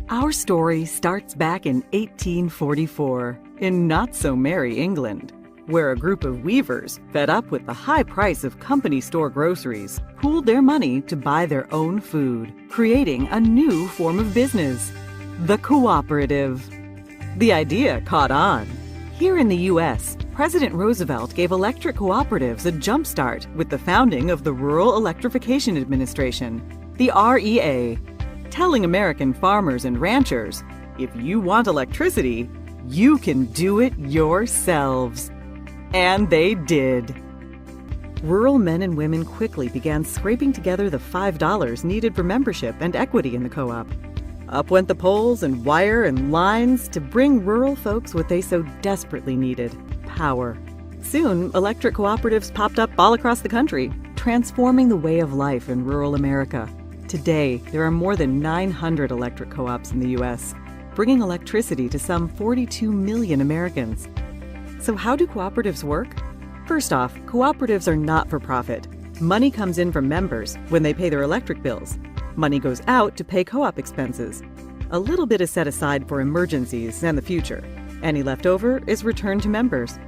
Our story starts back in 1844 in not-so-merry England, where a group of weavers, fed up with the high price of company store groceries, pooled their money to buy their own food, creating a new form of business, the cooperative. The idea caught on. Here in the U.S., President Roosevelt gave electric cooperatives a jumpstart with the founding of the Rural Electrification Administration, the REA, telling American farmers and ranchers, if you want electricity, you can do it yourselves. And they did. Rural men and women quickly began scraping together the $5 needed for membership and equity in the co-op. Up went the poles and wire and lines to bring rural folks what they so desperately needed: power. Soon, electric cooperatives popped up all across the country, transforming the way of life in rural America. Today, there are more than 900 electric co-ops in the U.S., bringing electricity to some 42 million Americans. So how do cooperatives work? First off, cooperatives are not for profit. Money comes in from members when they pay their electric bills. Money goes out to pay co-op expenses. A little bit is set aside for emergencies and the future. Any leftover is returned to members.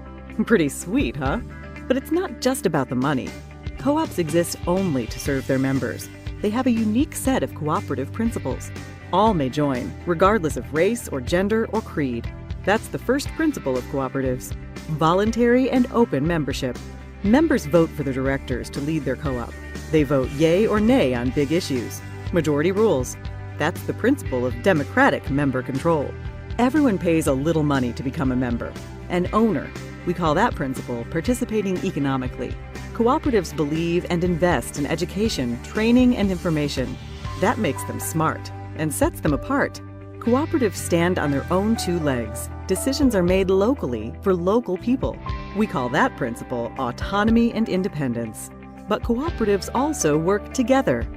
Pretty sweet, huh? But it's not just about the money. Co-ops exist only to serve their members. They have a unique set of cooperative principles. All may join, regardless of race or gender or creed. That's the first principle of cooperatives: voluntary and open membership. Members vote for the directors to lead their co-op. They vote yay or nay on big issues. Majority rules. That's the principle of democratic member control. Everyone pays a little money to become a member. An owner. We call that principle participating economically. Cooperatives believe and invest in education, training, and information. That makes them smart and sets them apart. Cooperatives stand on their own two legs. Decisions are made locally for local people. We call that principle autonomy and independence. But cooperatives also work together.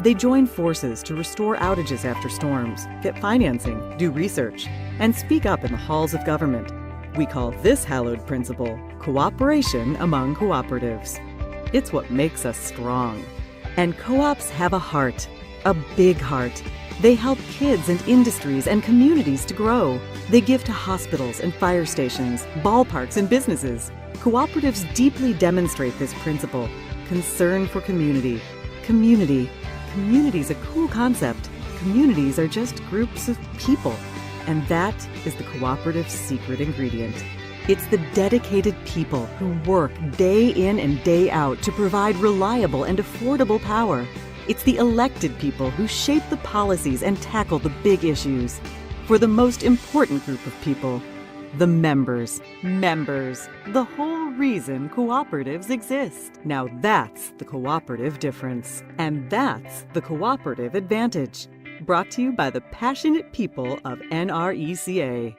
They join forces to restore outages after storms, get financing, do research, and speak up in the halls of government. We call this hallowed principle cooperation among cooperatives. It's what makes us strong. And co-ops have a heart, a big heart. They help kids and industries and communities to grow. They give to hospitals and fire stations, ballparks and businesses. Cooperatives deeply demonstrate this principle: concern for community. Community's a cool concept. Communities are just groups of people. And that is the cooperative's secret ingredient. It's the dedicated people who work day in and day out to provide reliable and affordable power. It's the elected people who shape the policies and tackle the big issues. For the most important group of people, the members. Members. The whole reason cooperatives exist. Now that's the cooperative difference. And that's the cooperative advantage. Brought to you by the passionate people of NRECA.